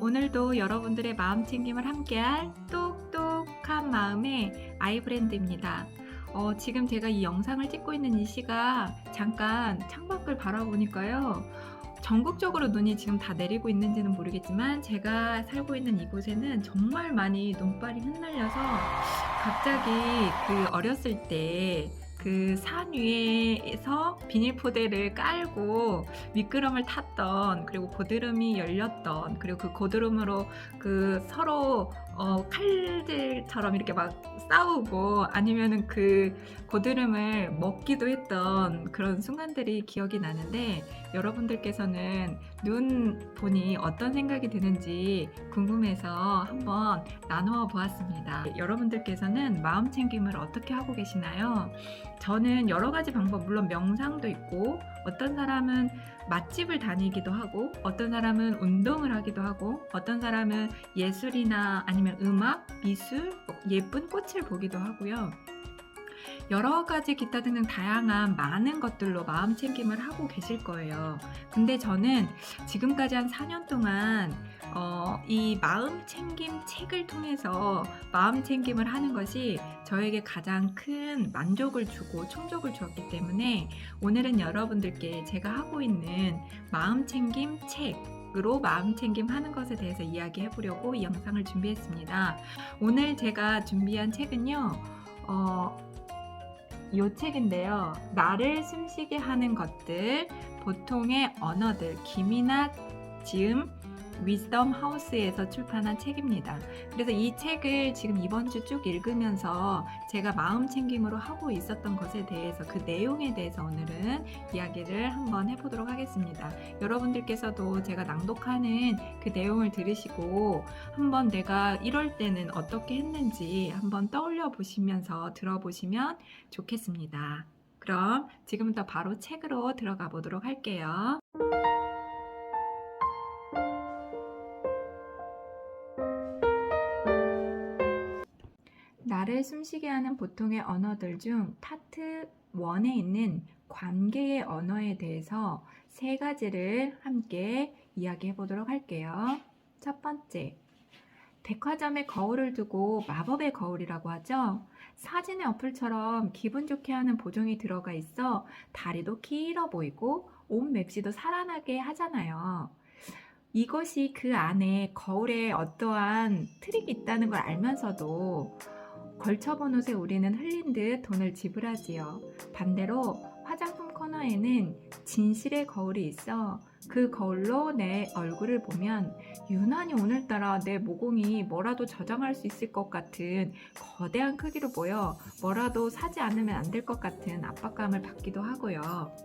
오늘도 여러분들의 마음 챙김을 함께할 똑똑한 마음의 아이브랜드입니다. 지금 제가 이 영상을 찍고 있는 이 시각 잠깐 창밖을 바라보니까요. 전국적으로 눈이 지금 다 내리고 있는지는 모르겠지만 제가 살고 있는 이곳에는 정말 많이 눈발이 흩날려서 갑자기 그 어렸을 때 그 산 위에서 비닐포대를 깔고 미끄럼을 탔던, 그리고 고드름이 열렸던, 그리고 그 고드름으로 그 서로 칼들처럼 이렇게 막 싸우고 아니면은 그 고드름을 먹기도 했던 그런 순간들이 기억이 나는데, 여러분들께서는 눈 보니 어떤 생각이 드는지 궁금해서 한번 나누어 보았습니다. 여러분들께서는 마음 챙김을 어떻게 하고 계시나요? 저는 여러 가지 방법, 물론 명상도 있고, 어떤 사람은 맛집을 다니기도 하고, 어떤 사람은 운동을 하기도 하고, 어떤 사람은 예술이나 아니면 음악, 미술, 예쁜 꽃을 보기도 하고요. 여러 가지 기타 등등 다양한 많은 것들로 마음 챙김을 하고 계실 거예요. 근데 저는 지금까지 한 4년 동안 이 마음 챙김 책을 통해서 마음 챙김을 하는 것이 저에게 가장 큰 만족을 주고 충족을 주었기 때문에, 오늘은 여러분들께 제가 하고 있는 마음 챙김 책으로 마음 챙김 하는 것에 대해서 이야기해 보려고 이 영상을 준비했습니다. 오늘 제가 준비한 책은요, 이 책인데요. 나를 숨쉬게 하는 것들, 보통의 언어들, 김이나 지음 위즈덤 하우스에서 출판한 책입니다. 그래서 이 책을 지금 이번 주 쭉 읽으면서 제가 마음 챙김으로 하고 있었던 것에 대해서, 그 내용에 대해서 오늘은 이야기를 한번 해보도록 하겠습니다. 여러분들께서도 제가 낭독하는 그 내용을 들으시고 한번 내가 이럴 때는 어떻게 했는지 한번 떠올려 보시면서 들어보시면 좋겠습니다. 그럼 지금부터 바로 책으로 들어가 보도록 할게요. 나를 숨쉬게 하는 보통의 언어들 중 파트 1에 있는 관계의 언어에 대해서 3가지를 함께 이야기해 보도록 할게요. 첫 번째, 백화점에 거울을 두고 마법의 거울이라고 하죠. 사진의 어플처럼 기분 좋게 하는 보정이 들어가 있어 다리도 길어 보이고 옷 맵시도 살아나게 하잖아요. 이것이 그 안에 거울에 어떠한 트릭이 있다는 걸 알면서도 걸쳐본 옷에 우리는 흘린 듯 돈을 지불하지요. 반대로 화장품 코너에는 진실의 거울이 있어 그 거울로 내 얼굴을 보면 유난히 오늘따라 내 모공이 뭐라도 저장할 수 있을 것 같은 거대한 크기로 보여 뭐라도 사지 않으면 안 될 것 같은 압박감을 받기도 하고요.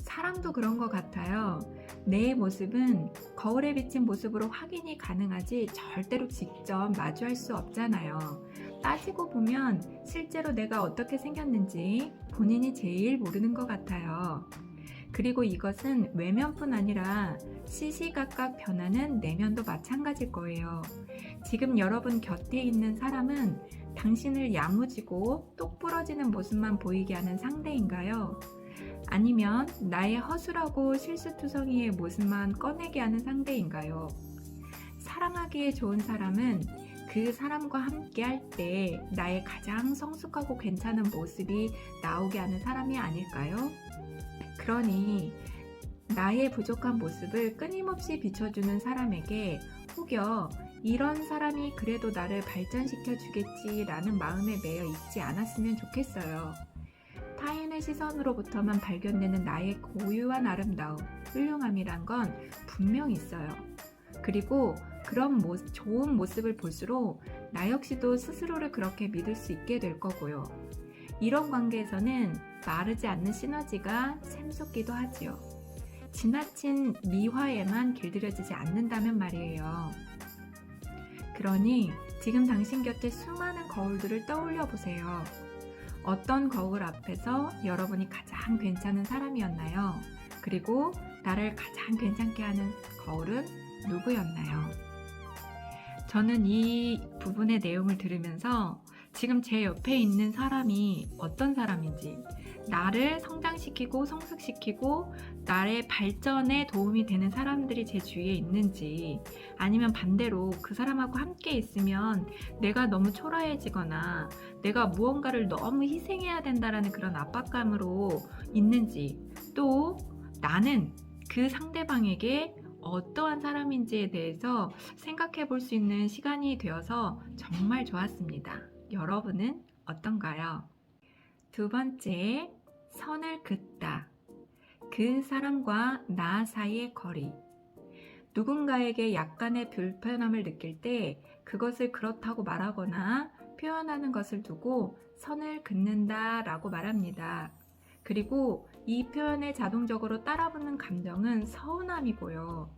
사람도 그런 것 같아요. 내 모습은 거울에 비친 모습으로 확인이 가능하지 절대로 직접 마주할 수 없잖아요. 따지고 보면 실제로 내가 어떻게 생겼는지 본인이 제일 모르는 것 같아요. 그리고 이것은 외면뿐 아니라 시시각각 변하는 내면도 마찬가지일 거예요. 지금 여러분 곁에 있는 사람은 당신을 야무지고 똑부러지는 모습만 보이게 하는 상대인가요? 아니면 나의 허술하고 실수투성이의 모습만 꺼내게 하는 상대인가요? 사랑하기에 좋은 사람은 그 사람과 함께 할 때 나의 가장 성숙하고 괜찮은 모습이 나오게 하는 사람이 아닐까요? 그러니 나의 부족한 모습을 끊임없이 비춰주는 사람에게 혹여 이런 사람이 그래도 나를 발전시켜 주겠지라는 마음에 매여 있지 않았으면 좋겠어요. 타인의 시선으로부터만 발견되는 나의 고유한 아름다움, 훌륭함이란 건 분명 있어요. 그리고 그런 좋은 모습을 볼수록 나 역시도 스스로를 그렇게 믿을 수 있게 될 거고요. 이런 관계에서는 마르지 않는 시너지가 샘솟기도 하지요. 지나친 미화에만 길들여지지 않는다면 말이에요. 그러니 지금 당신 곁에 수많은 거울들을 떠올려 보세요. 어떤 거울 앞에서 여러분이 가장 괜찮은 사람이었나요? 그리고 나를 가장 괜찮게 하는 거울은 누구였나요? 저는 이 부분의 내용을 들으면서 지금 제 옆에 있는 사람이 어떤 사람인지, 나를 성장시키고 성숙시키고 나의 발전에 도움이 되는 사람들이 제 주위에 있는지, 아니면 반대로 그 사람하고 함께 있으면 내가 너무 초라해지거나 내가 무언가를 너무 희생해야 된다라는 그런 압박감으로 있는지, 또 나는 그 상대방에게 어떠한 사람인지에 대해서 생각해 볼 수 있는 시간이 되어서 정말 좋았습니다. 여러분은 어떤가요? 두 번째, 선을 긋다. 그 사람과 나 사이의 거리. 누군가에게 약간의 불편함을 느낄 때 그것을 그렇다고 말하거나 표현하는 것을 두고 선을 긋는다 라고 말합니다. 그리고 이 표현에 자동적으로 따라붙는 감정은 서운함이고요.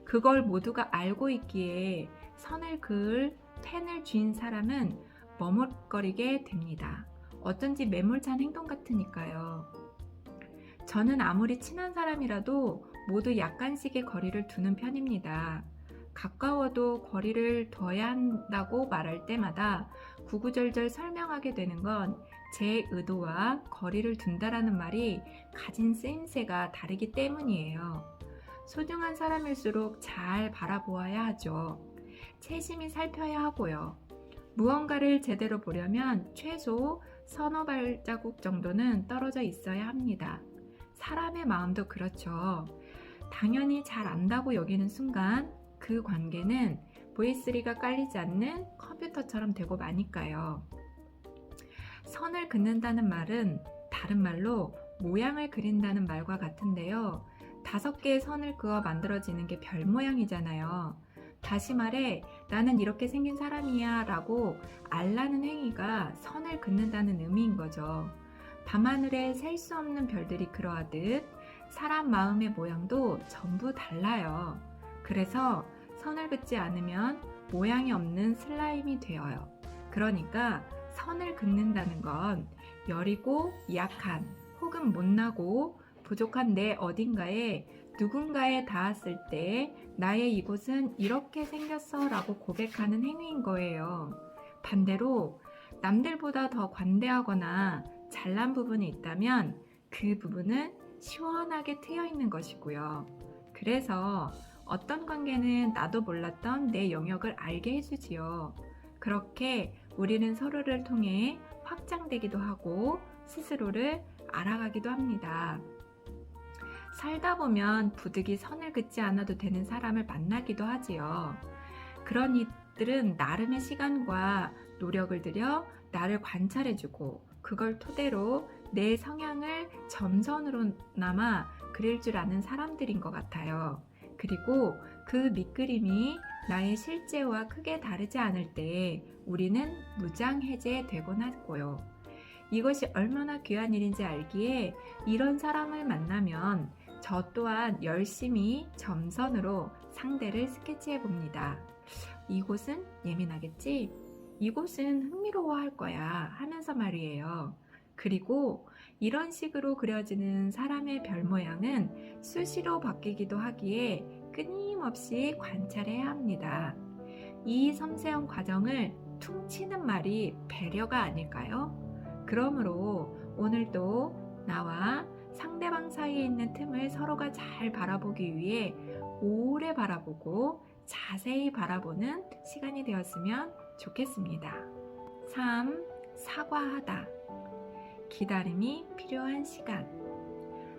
그걸 모두가 알고 있기에 선을 그을 펜을 쥔 사람은 머뭇거리게 됩니다. 어쩐지 매몰찬 행동 같으니까요. 저는 아무리 친한 사람이라도 모두 약간씩의 거리를 두는 편입니다. 가까워도 거리를 둬야 한다고 말할 때마다 구구절절 설명하게 되는 건 제 의도와 거리를 둔다라는 말이 가진 쓰임새가 다르기 때문이에요. 소중한 사람일수록 잘 바라보아야 하죠. 세심히 살펴야 하고요. 무언가를 제대로 보려면 최소 서너 발자국 정도는 떨어져 있어야 합니다. 사람의 마음도 그렇죠. 당연히 잘 안다고 여기는 순간 그 관계는 V3가 깔리지 않는 컴퓨터처럼 되고 마니까요. 선을 긋는다는 말은 다른 말로 모양을 그린다는 말과 같은데요. 5개의 선을 그어 만들어지는 게 별 모양이잖아요. 다시 말해 나는 이렇게 생긴 사람이야 라고 알라는 행위가 선을 긋는다는 의미인 거죠. 밤하늘에 셀 수 없는 별들이 그러하듯 사람 마음의 모양도 전부 달라요. 그래서 선을 긋지 않으면 모양이 없는 슬라임이 되어요. 그러니까 선을 긋는다는 건 여리고 약한 혹은 못나고 부족한 내 어딘가에 누군가에 닿았을 때 나의 이곳은 이렇게 생겼어 라고 고백하는 행위인 거예요. 반대로 남들보다 더 관대하거나 잘난 부분이 있다면 그 부분은 시원하게 트여 있는 것이고요. 그래서 어떤 관계는 나도 몰랐던 내 영역을 알게 해주지요. 그렇게 우리는 서로를 통해 확장되기도 하고 스스로를 알아가기도 합니다. 살다 보면 부득이 선을 긋지 않아도 되는 사람을 만나기도 하지요. 그런 이들은 나름의 시간과 노력을 들여 나를 관찰해주고 그걸 토대로 내 성향을 점선으로나마 그릴 줄 아는 사람들인 것 같아요. 그리고 그 밑그림이 나의 실제와 크게 다르지 않을 때 우리는 무장해제되곤 하고요. 이것이 얼마나 귀한 일인지 알기에 이런 사람을 만나면 저 또한 열심히 점선으로 상대를 스케치해 봅니다. 이곳은 예민하겠지? 이곳은 흥미로워할 거야 하면서 말이에요. 그리고 이런 식으로 그려지는 사람의 별 모양은 수시로 바뀌기도 하기에 끊임없이 관찰해야 합니다. 이 섬세한 과정을 퉁치는 말이 배려가 아닐까요? 그러므로 오늘도 나와 상대방 사이에 있는 틈을 서로가 잘 바라보기 위해 오래 바라보고 자세히 바라보는 시간이 되었으면 좋겠습니다. 3. 사과하다. 기다림이 필요한 시간.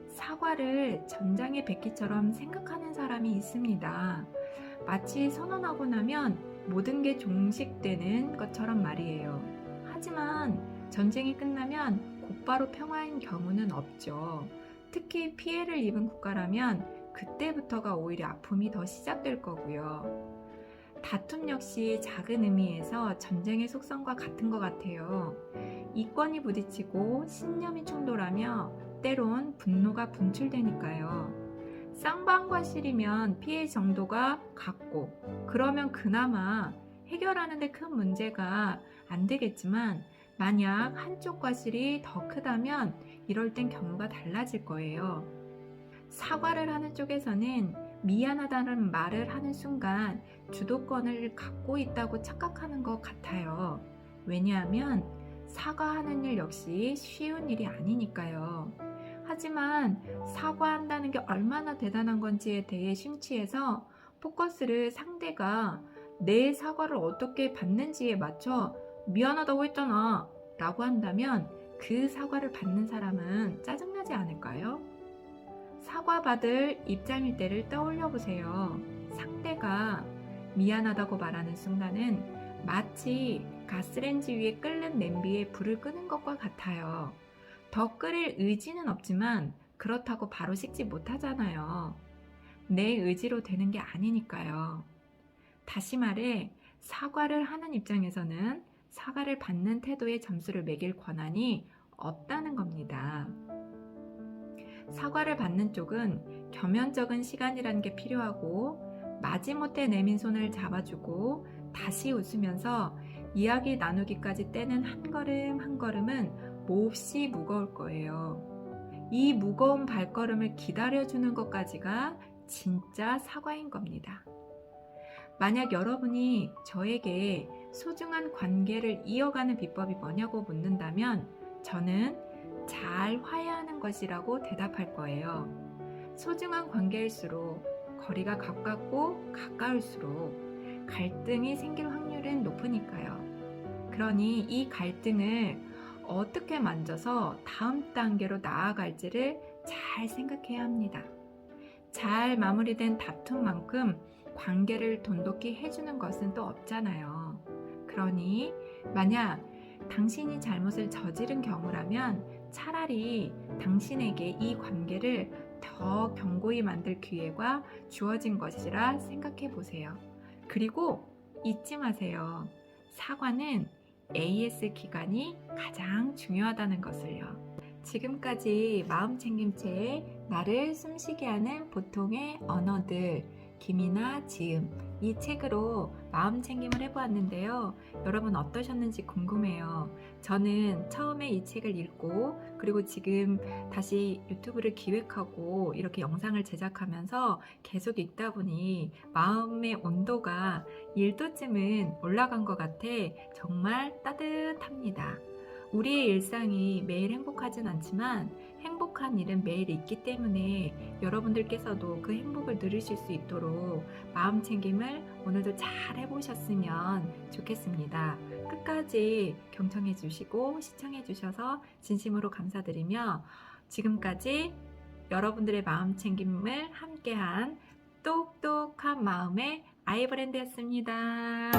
사과를 전장의 백기처럼 생각하는 사람이 있습니다. 마치 선언하고 나면 모든 게 종식되는 것처럼 말이에요. 하지만 전쟁이 끝나면 곧바로 평화인 경우는 없죠. 특히 피해를 입은 국가라면 그때부터가 오히려 아픔이 더 시작될 거고요. 다툼 역시 작은 의미에서 전쟁의 속성과 같은 것 같아요. 이권이 부딪히고 신념이 충돌하며 때론 분노가 분출되니까요. 쌍방과 실이면 피해 정도가 같고 그러면 그나마 해결하는 데 큰 문제가 안 되겠지만 만약 한쪽과 실이 더 크다면 이럴 땐 경우가 달라질 거예요. 사과를 하는 쪽에서는 미안하다는 말을 하는 순간 주도권을 갖고 있다고 착각하는 것 같아요. 왜냐하면 사과하는 일 역시 쉬운 일이 아니니까요. 하지만 사과한다는 게 얼마나 대단한 건지에 대해 심취해서 포커스를 상대가 내 사과를 어떻게 받는지에 맞춰 미안하다고 했잖아 라고 한다면 그 사과를 받는 사람은 짜증나지 않을까요? 사과받을 입장일 때를 떠올려 보세요. 상대가 미안하다고 말하는 순간은 마치 가스레인지 위에 끓는 냄비에 불을 끄는 것과 같아요. 더 끓일 의지는 없지만 그렇다고 바로 식지 못하잖아요. 내 의지로 되는 게 아니니까요. 다시 말해, 사과를 하는 입장에서는 사과를 받는 태도에 점수를 매길 권한이 없다는 겁니다. 사과를 받는 쪽은 겸연쩍은 시간이라는 게 필요하고 마지못해 내민 손을 잡아주고 다시 웃으면서 이야기 나누기까지 떼는 한 걸음 한 걸음은 몹시 무거울 거예요. 이 무거운 발걸음을 기다려주는 것까지가 진짜 사과인 겁니다. 만약 여러분이 저에게 소중한 관계를 이어가는 비법이 뭐냐고 묻는다면 저는 잘 화해하는 것이라고 대답할 거예요. 소중한 관계일수록 거리가 가깝고 가까울수록 갈등이 생길 확률은 높으니까요. 그러니 이 갈등을 어떻게 만져서 다음 단계로 나아갈지를 잘 생각해야 합니다. 잘 마무리된 다툼만큼 관계를 돈독히 해주는 것은 또 없잖아요. 그러니 만약 당신이 잘못을 저지른 경우라면 차라리 당신에게 이 관계를 더 견고히 만들 기회가 주어진 것이라 생각해 보세요. 그리고 잊지 마세요. 사과는 AS 기간이 가장 중요하다는 것을요. 지금까지 마음챙김체에 나를 숨쉬게 하는 보통의 언어들, 김이나 지음, 이 책으로 마음챙김을 해보았는데요. 여러분 어떠셨는지 궁금해요. 저는 처음에 이 책을 읽고 그리고 지금 다시 유튜브를 기획하고 이렇게 영상을 제작하면서 계속 읽다 보니 마음의 온도가 1도쯤은 올라간 것 같아 정말 따뜻합니다. 우리의 일상이 매일 행복하진 않지만 행복한 일은 매일 있기 때문에 여러분들께서도 그 행복을 누리실 수 있도록 마음챙김을 오늘도 잘 해보셨으면 좋겠습니다. 끝까지 경청해 주시고 시청해 주셔서 진심으로 감사드리며 지금까지 여러분들의 마음챙김을 함께한 똑똑한 마음의 아이브랜드였습니다.